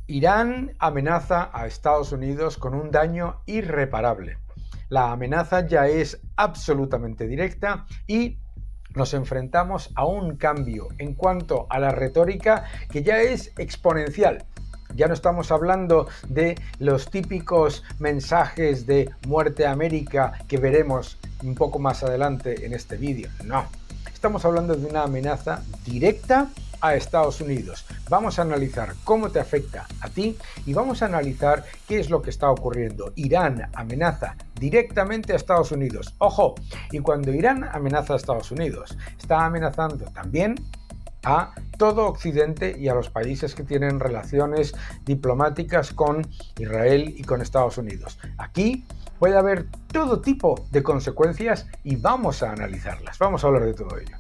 Irán amenaza a Estados Unidos con un daño irreparable. La amenaza ya es absolutamente directa y nos enfrentamos a un cambio en cuanto a la retórica que ya es exponencial. Ya no estamos hablando de los típicos mensajes de muerte a América que veremos un poco más adelante en este vídeo. No, estamos hablando de una amenaza directa a Estados Unidos. Vamos a analizar cómo te afecta a ti y vamos a analizar qué es lo que está ocurriendo. Irán amenaza directamente a Estados Unidos. Ojo, y cuando Irán amenaza a Estados Unidos, está amenazando también a todo Occidente y a los países que tienen relaciones diplomáticas con Israel y con Estados Unidos. Aquí puede haber todo tipo de consecuencias y vamos a analizarlas. Vamos a hablar de todo ello.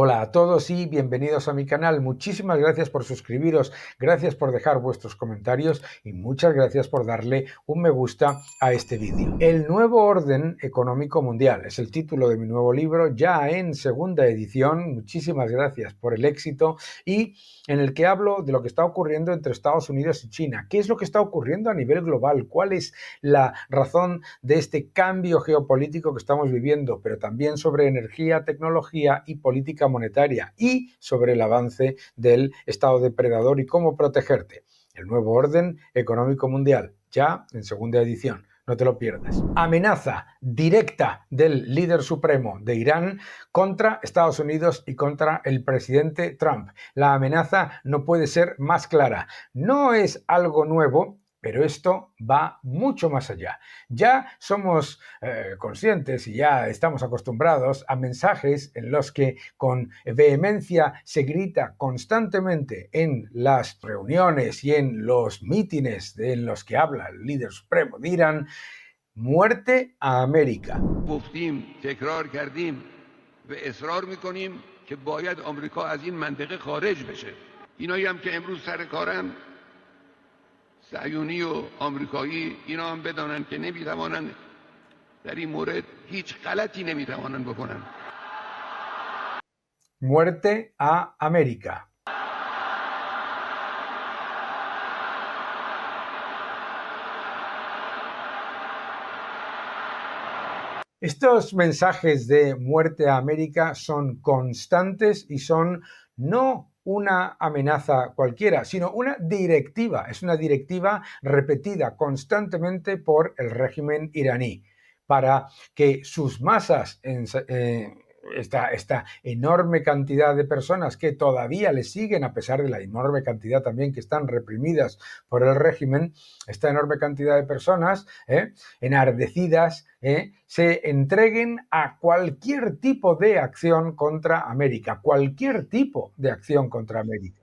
Hola a todos y bienvenidos a mi canal. Muchísimas gracias por suscribiros, gracias por dejar vuestros comentarios y muchas gracias por darle un me gusta a este vídeo. El nuevo orden económico mundial es el título de mi nuevo libro, ya en segunda edición. Muchísimas gracias por el éxito y en el que hablo de lo que está ocurriendo entre Estados Unidos y China. ¿Qué es lo que está ocurriendo a nivel global? ¿Cuál es la razón de este cambio geopolítico que estamos viviendo? Pero también sobre energía, tecnología y política monetaria y sobre el avance del Estado depredador y cómo protegerte. El nuevo orden económico mundial, ya en segunda edición. No te lo pierdas. Amenaza directa del líder supremo de Irán contra Estados Unidos y contra el presidente Trump. La amenaza no puede ser más clara. No es algo nuevo, pero esto va mucho más allá. Ya somos conscientes y ya estamos acostumbrados a mensajes en los que con vehemencia se grita constantemente en las reuniones y en los mítines en los que habla el líder supremo de Irán: muerte a América. گفتیم تکرار کردیم و اصرار میکنیم که باید آمریکا از این منطقه خارج بشه. اینایی هم که امروز سر کارن صهیونی و آمریکایی، اینا هم بدانن که نمیتوانن در این مورد هیچ غلطی نمیتوانن بکنن. Muerte a América. Estos mensajes de muerte a América son constantes y son no una amenaza cualquiera, sino una directiva. Es una directiva repetida constantemente por el régimen iraní para que sus masas esta enorme cantidad de personas que todavía le siguen, a pesar de la enorme cantidad también que están reprimidas por el régimen, esta enorme cantidad de personas enardecidas, se entreguen a cualquier tipo de acción contra América, cualquier tipo de acción contra América.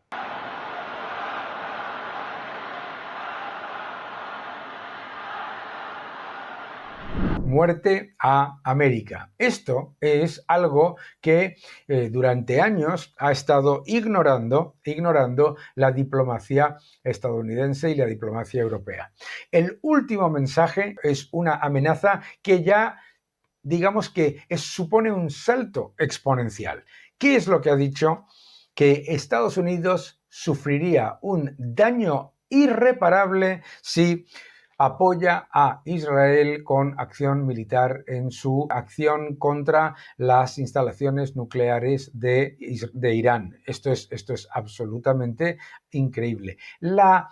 Muerte a América. Esto es algo que durante años ha estado ignorando la diplomacia estadounidense y la diplomacia europea. El último mensaje es una amenaza que ya, digamos que supone un salto exponencial. ¿Qué es lo que ha dicho? Que Estados Unidos sufriría un daño irreparable si apoya a Israel con acción militar en su acción contra las instalaciones nucleares de Irán. Esto es absolutamente increíble. La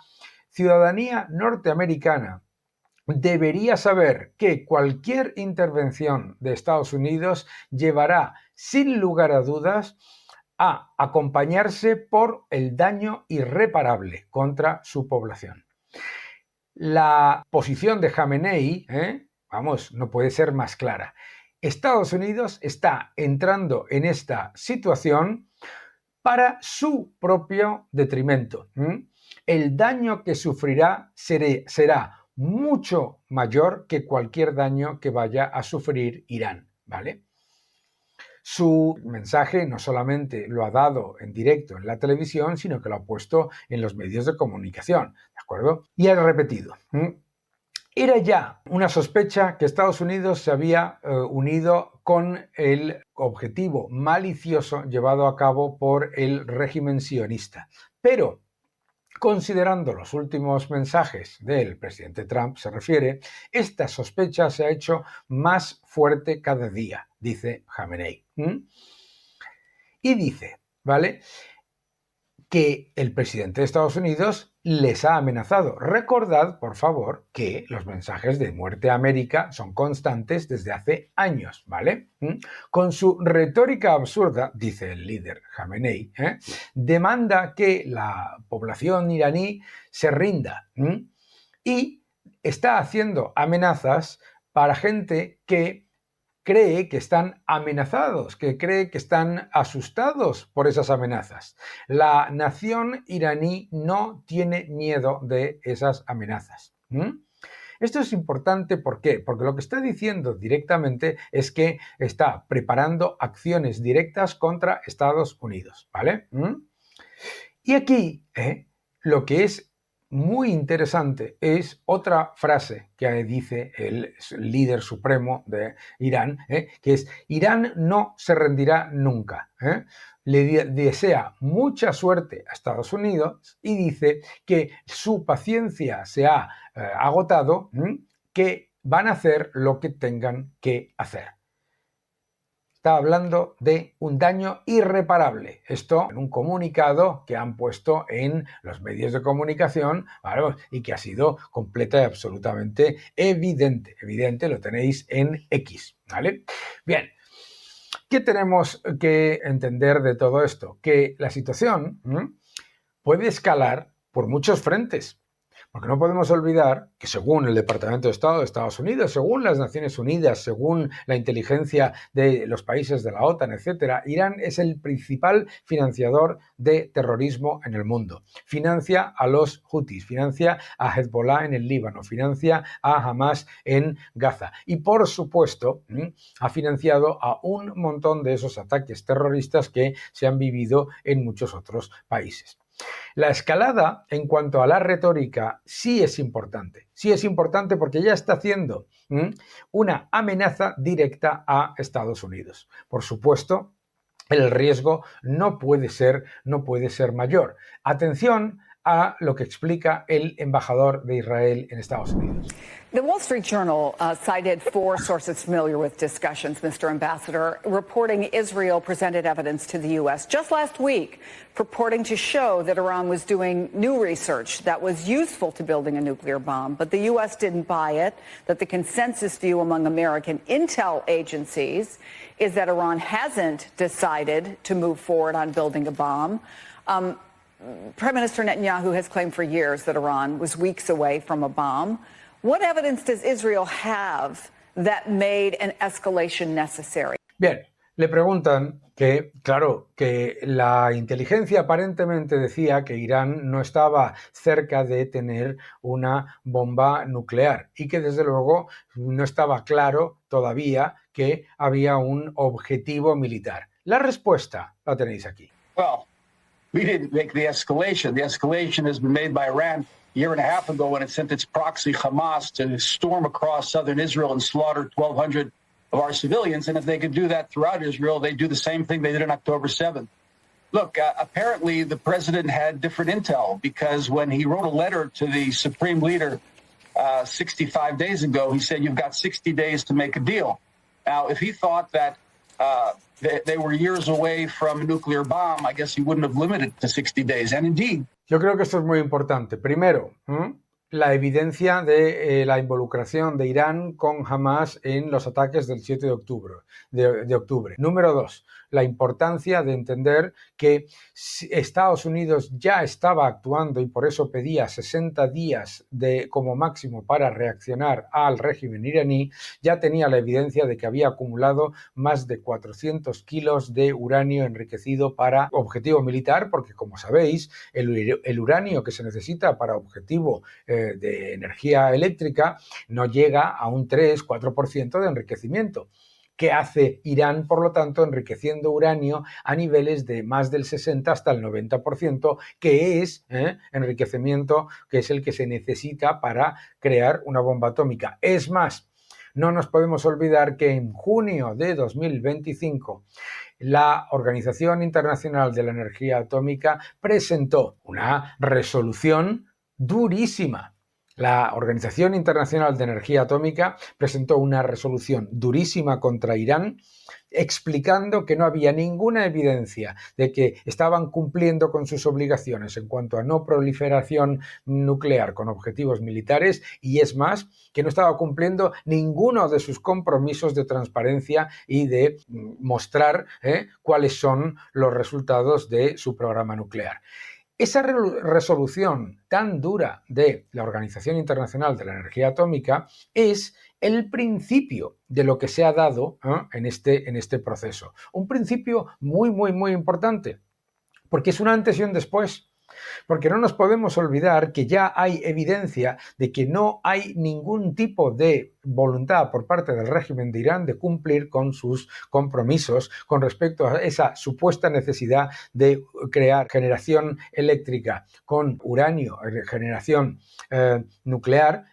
ciudadanía norteamericana debería saber que cualquier intervención de Estados Unidos llevará, sin lugar a dudas, a acompañarse por el daño irreparable contra su población. La posición de Jamenei, no puede ser más clara. Estados Unidos está entrando en esta situación para su propio detrimento. El daño que sufrirá será mucho mayor que cualquier daño que vaya a sufrir Irán, ¿vale? Su mensaje no solamente lo ha dado en directo en la televisión, sino que lo ha puesto en los medios de comunicación, ¿de acuerdo? Y ha repetido: Era ya una sospecha que Estados Unidos se había unido con el objetivo malicioso llevado a cabo por el régimen sionista. Pero, considerando los últimos mensajes del presidente Trump, se refiere, esta sospecha se ha hecho más fuerte cada día, dice Khamenei. Y dice, ¿vale?, que el presidente de Estados Unidos les ha amenazado. Recordad, por favor, que los mensajes de muerte a América son constantes desde hace años, ¿vale? Con su retórica absurda, dice el líder Khamenei, demanda que la población iraní se rinda y está haciendo amenazas para gente que cree que están amenazados, que cree que están asustados por esas amenazas. La nación iraní no tiene miedo de esas amenazas. Esto es importante, ¿por qué? Porque lo que está diciendo directamente es que está preparando acciones directas contra Estados Unidos, ¿vale? Y aquí, lo que es muy interesante es otra frase que dice el líder supremo de Irán, que es: Irán no se rendirá nunca. Le desea mucha suerte a Estados Unidos y dice que su paciencia se ha agotado, que van a hacer lo que tengan que hacer. Está hablando de un daño irreparable. Esto en un comunicado que han puesto en los medios de comunicación, ¿vale?, y que ha sido completa y absolutamente evidente. Evidente, lo tenéis en X, ¿vale? Bien, ¿qué tenemos que entender de todo esto? Que la situación puede escalar por muchos frentes. Porque no podemos olvidar que, según el Departamento de Estado de Estados Unidos, según las Naciones Unidas, según la inteligencia de los países de la OTAN, etc., Irán es el principal financiador de terrorismo en el mundo. Financia a los Hutis, financia a Hezbollah en el Líbano, financia a Hamas en Gaza y, por supuesto, ha financiado a un montón de esos ataques terroristas que se han vivido en muchos otros países. La escalada en cuanto a la retórica sí es importante porque ya está haciendo una amenaza directa a Estados Unidos. Por supuesto, el riesgo no puede ser mayor. Atención a lo que explica el embajador de Israel en Estados Unidos. The Wall Street Journal cited 4 sources familiar with discussions, Mr. Ambassador, reporting Israel presented evidence to the U.S. just last week, purporting to show that Iran was doing new research that was useful to building a nuclear bomb, but the U.S. didn't buy it, that the consensus view among American intel agencies is that Iran hasn't decided to move forward on building a bomb. Prime Minister Netanyahu has claimed for years that Iran was weeks away from a bomb. What evidence does Israel have that made an escalation necessary? Bien, le preguntan que, claro, que la inteligencia aparentemente decía que Irán no estaba cerca de tener una bomba nuclear y que desde luego no estaba claro todavía que había un objetivo militar. La respuesta la tenéis aquí. Well, we didn't make the escalation. The escalation has been made by Iran a year and a half ago when it sent its proxy Hamas to storm across southern Israel and slaughter 1,200 of our civilians. And if they could do that throughout Israel, they'd do the same thing they did on October 7th. Look, apparently the president had different intel because when he wrote a letter to the supreme leader 65 days ago, he said, you've got 60 days to make a deal. Now, if he thought that they were years away from a nuclear bomb, I guess he wouldn't have limited it to 60 days. And indeed, yo creo que esto es muy importante. Primero, la evidencia de la involucración de Irán con Hamas en los ataques del 7 de octubre. Número 2, la importancia de entender que Estados Unidos ya estaba actuando y por eso pedía 60 días como máximo para reaccionar al régimen iraní. Ya tenía la evidencia de que había acumulado más de 400 kilos de uranio enriquecido para objetivo militar, porque como sabéis, el uranio que se necesita para objetivo de energía eléctrica no llega a un 3-4% de enriquecimiento. ¿Qué hace Irán, por lo tanto, enriqueciendo uranio a niveles de más del 60 hasta el 90%, que es enriquecimiento que es el que se necesita para crear una bomba atómica? Es más, no nos podemos olvidar que en junio de 2025 la Organización Internacional de la Energía Atómica presentó una resolución durísima. La Organización Internacional de Energía Atómica presentó una resolución durísima contra Irán, explicando que no había ninguna evidencia de que estaban cumpliendo con sus obligaciones en cuanto a no proliferación nuclear con objetivos militares, y es más, que no estaba cumpliendo ninguno de sus compromisos de transparencia y de mostrar cuáles son los resultados de su programa nuclear. Esa resolución tan dura de la Organización Internacional de la Energía Atómica es el principio de lo que se ha dado en este proceso. Un principio muy, muy, muy importante, porque es un antes y un después. Porque no nos podemos olvidar que ya hay evidencia de que no hay ningún tipo de voluntad por parte del régimen de Irán de cumplir con sus compromisos con respecto a esa supuesta necesidad de crear generación eléctrica con uranio, generación nuclear.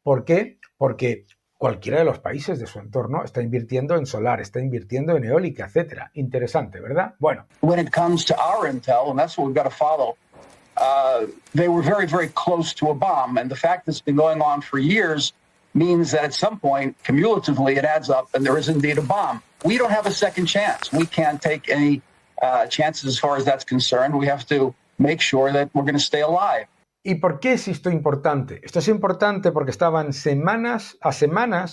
¿Por qué? Porque cualquiera de los países de su entorno está invirtiendo en solar, está invirtiendo en eólica, etcétera. Interesante, ¿verdad? Bueno. When it comes to our intel, and that's what we've got to follow, they were very, very close to a bomb. And the fact that it's been going on for years means that at some point, cumulatively, it adds up and there is indeed a bomb. We don't have a second chance. We can't take any chances as far as that's concerned. We have to make sure that we're going to stay alive. ¿Y por qué es esto importante? Esto es importante porque estaban semanas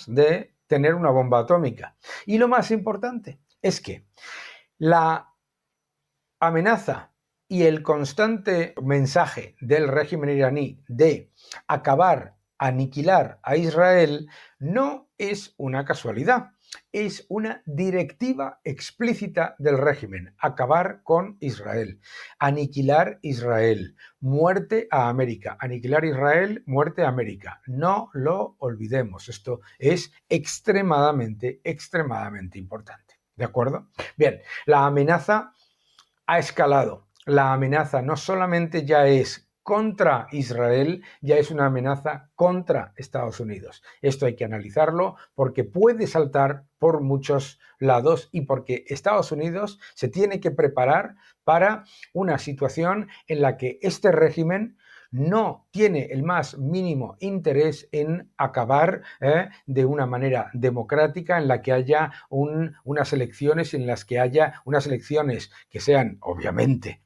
de tener una bomba atómica. Y lo más importante es que la amenaza y el constante mensaje del régimen iraní de acabar, aniquilar a Israel no es una casualidad. Es una directiva explícita del régimen: acabar con Israel, aniquilar Israel, muerte a América, aniquilar Israel, muerte a América. No lo olvidemos, esto es extremadamente, extremadamente importante. ¿De acuerdo? Bien, la amenaza ha escalado. La amenaza no solamente ya es contra Israel, ya es una amenaza contra Estados Unidos. Esto hay que analizarlo porque puede saltar por muchos lados y porque Estados Unidos se tiene que preparar para una situación en la que este régimen no tiene el más mínimo interés en acabar de una manera democrática, en la que haya unas elecciones, que sean, obviamente,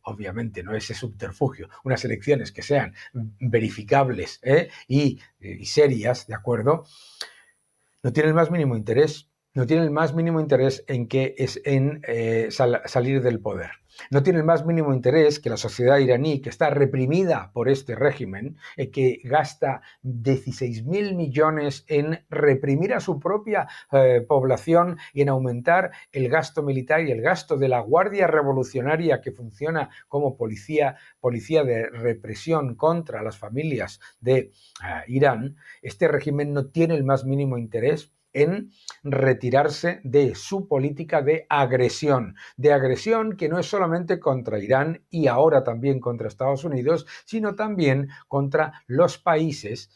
no ese subterfugio, unas elecciones que sean verificables y serias, ¿de acuerdo? No tiene el más mínimo interés. No tiene el más mínimo interés en salir del poder. No tiene el más mínimo interés que la sociedad iraní, que está reprimida por este régimen, que gasta 16.000 millones en reprimir a su propia población y en aumentar el gasto militar y el gasto de la Guardia Revolucionaria, que funciona como policía de represión contra las familias de Irán. Este régimen no tiene el más mínimo interés en retirarse de su política de agresión que no es solamente contra Irán y ahora también contra Estados Unidos, sino también contra los países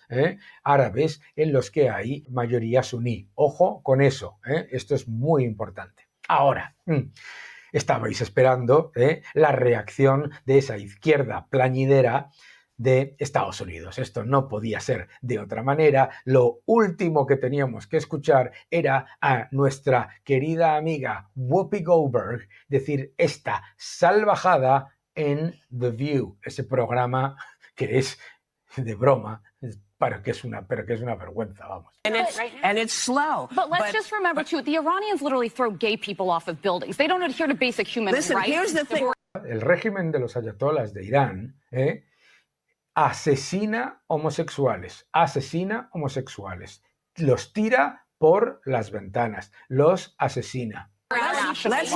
árabes en los que hay mayoría suní. Ojo con eso, esto es muy importante. Ahora, estabais esperando la reacción de esa izquierda plañidera de Estados Unidos. Esto no podía ser de otra manera. Lo último que teníamos que escuchar era a nuestra querida amiga Whoopi Goldberg decir esta salvajada en The View, ese programa que es de broma, pero que es una vergüenza, vamos. And it's slow. But let's just remember, too, the Iranians literally throw gay people off of buildings. They don't adhere to basic human rights. Listen, here's the thing. El régimen de los ayatolás de Irán asesina homosexuales, los tira por las ventanas, los asesina. Let's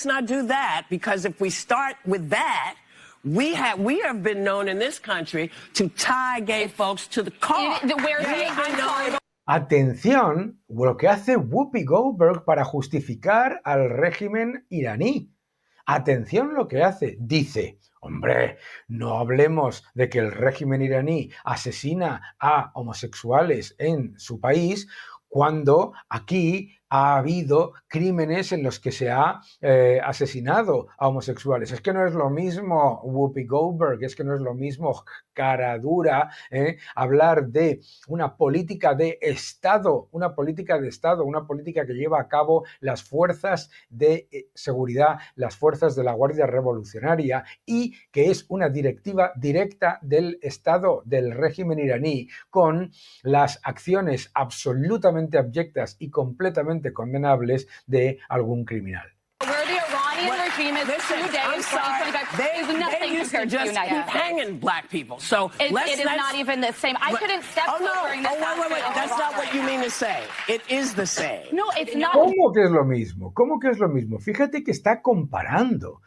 not do that, because if we start with that, we have been known in this country to tie gay folks to the car. Atención, lo que hace Whoopi Goldberg para justificar al régimen iraní. Atención lo que hace. Dice, hombre, no hablemos de que el régimen iraní asesina a homosexuales en su país cuando aquí ha habido crímenes en los que se ha asesinado a homosexuales. Es que no es lo mismo, Whoopi Goldberg, es que no es lo mismo, cara dura, hablar de una política de Estado, una política que lleva a cabo las fuerzas de seguridad, las fuerzas de la Guardia Revolucionaria, y que es una directiva directa del Estado, del régimen iraní, con las acciones absolutamente abyectas y completamente condenables de algún criminal. I'm sorry. They used to just keep hanging black people. So it is not even the same. I couldn't step foot during this. Wait. That's not what you mean to say. It is the same. No, it's not. ¿Cómo que es lo mismo? ¿Cómo que es lo mismo? Fíjate que está comparando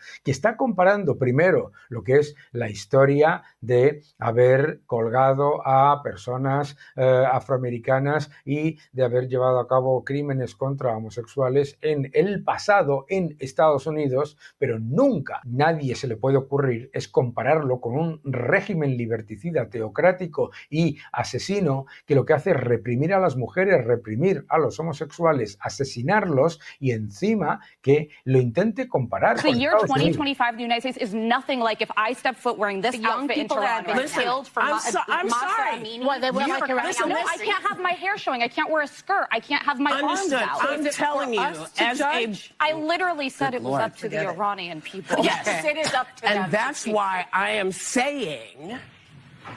primero lo que es la historia de haber colgado a personas afroamericanas y de haber llevado a cabo crímenes contra homosexuales en el pasado en Estados Unidos, pero nunca nadie se le puede ocurrir es compararlo con un régimen liberticida, teocrático y asesino que lo que hace es reprimir a las mujeres, reprimir a los homosexuales, asesinarlos y encima que lo intente comparar The con year Estados Unidos. 2025 in the United States is nothing like if I step foot wearing this outfit in Toronto. Listen, I'm sorry. Well, they wear like listen, I can't have my hair showing. I can't wear a skirt. I can't have my arms out. I'm telling you, as a I literally said it was up to the Iranian people. Yes, it is up to them. and that's why I am saying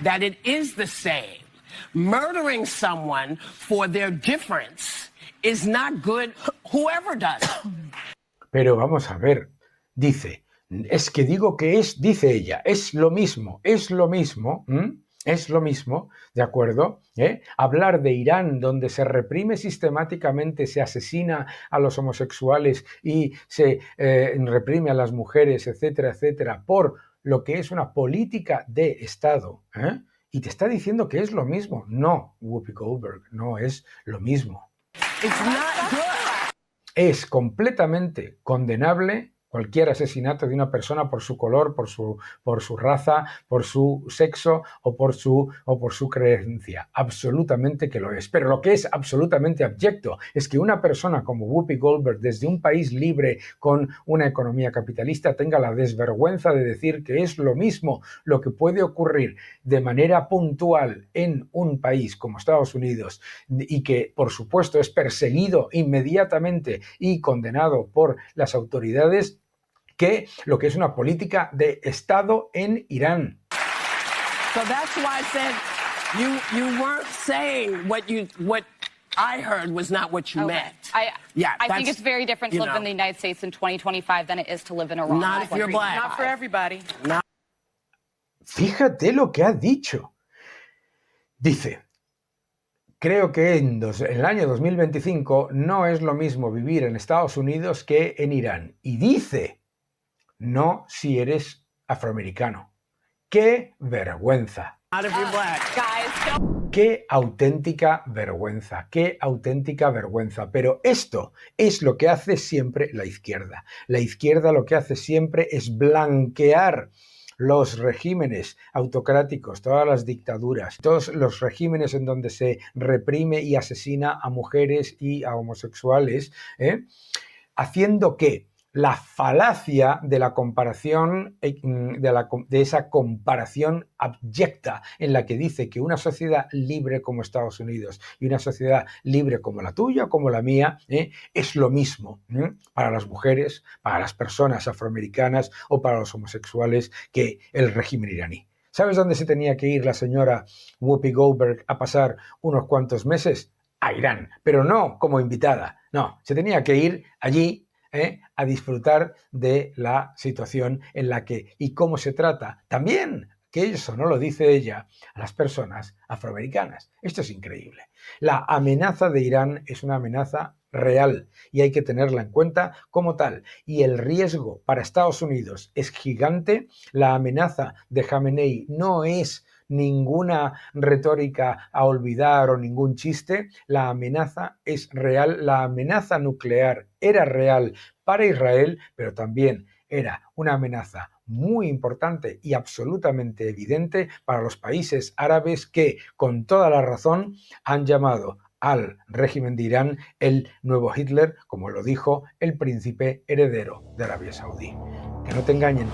that it is the same. Murdering someone for their difference is not good, whoever does it. Pero vamos a ver, dice, es que digo que dice ella, es lo mismo, ¿de acuerdo? Hablar de Irán, donde se reprime sistemáticamente, se asesina a los homosexuales y se reprime a las mujeres, etcétera, etcétera, por lo que es una política de Estado, y te está diciendo que es lo mismo. No, Whoopi Goldberg, no es lo mismo. Es completamente condenable cualquier asesinato de una persona por su color, por su raza, por su sexo o por su creencia. Absolutamente que lo es. Pero lo que es absolutamente abyecto es que una persona como Whoopi Goldberg, desde un país libre con una economía capitalista, tenga la desvergüenza de decir que es lo mismo lo que puede ocurrir de manera puntual en un país como Estados Unidos y que, por supuesto, es perseguido inmediatamente y condenado por las autoridades, que lo que es una política de Estado en Irán. So that's why I said you weren't saying what I heard was not what you meant. I think it's very different to live in the United States in 2025 than it is to live in Iran. Not if you're black. Not for everybody. Fíjate lo que ha dicho. Dice, creo que en el año 2025 no es lo mismo vivir en Estados Unidos que en Irán. Y dice, no si eres afroamericano. ¡Qué vergüenza! Not if you're black. ¡Qué auténtica vergüenza! ¡Qué auténtica vergüenza! Pero esto es lo que hace siempre la izquierda. La izquierda lo que hace siempre es blanquear los regímenes autocráticos, todas las dictaduras, todos los regímenes en donde se reprime y asesina a mujeres y a homosexuales, haciendo que la falacia de la comparación, de esa comparación abyecta en la que dice que una sociedad libre como Estados Unidos y una sociedad libre como la tuya, como la mía, es lo mismo para las mujeres, para las personas afroamericanas o para los homosexuales que el régimen iraní. ¿Sabes dónde se tenía que ir la señora Whoopi Goldberg a pasar unos cuantos meses? A Irán, pero no como invitada, no, se tenía que ir allí a disfrutar de la situación en la que y cómo se trata también, que eso no lo dice ella, a las personas afroamericanas. Esto es increíble. La amenaza de Irán es una amenaza real y hay que tenerla en cuenta como tal. Y el riesgo para Estados Unidos es gigante. La amenaza de Jamenei no es ninguna retórica a olvidar o ningún chiste. La amenaza es real, la amenaza nuclear era real para Israel, pero también era una amenaza muy importante y absolutamente evidente para los países árabes que, con toda la razón, han llamado al régimen de Irán el nuevo Hitler, como lo dijo el príncipe heredero de Arabia Saudí. Que no te engañen.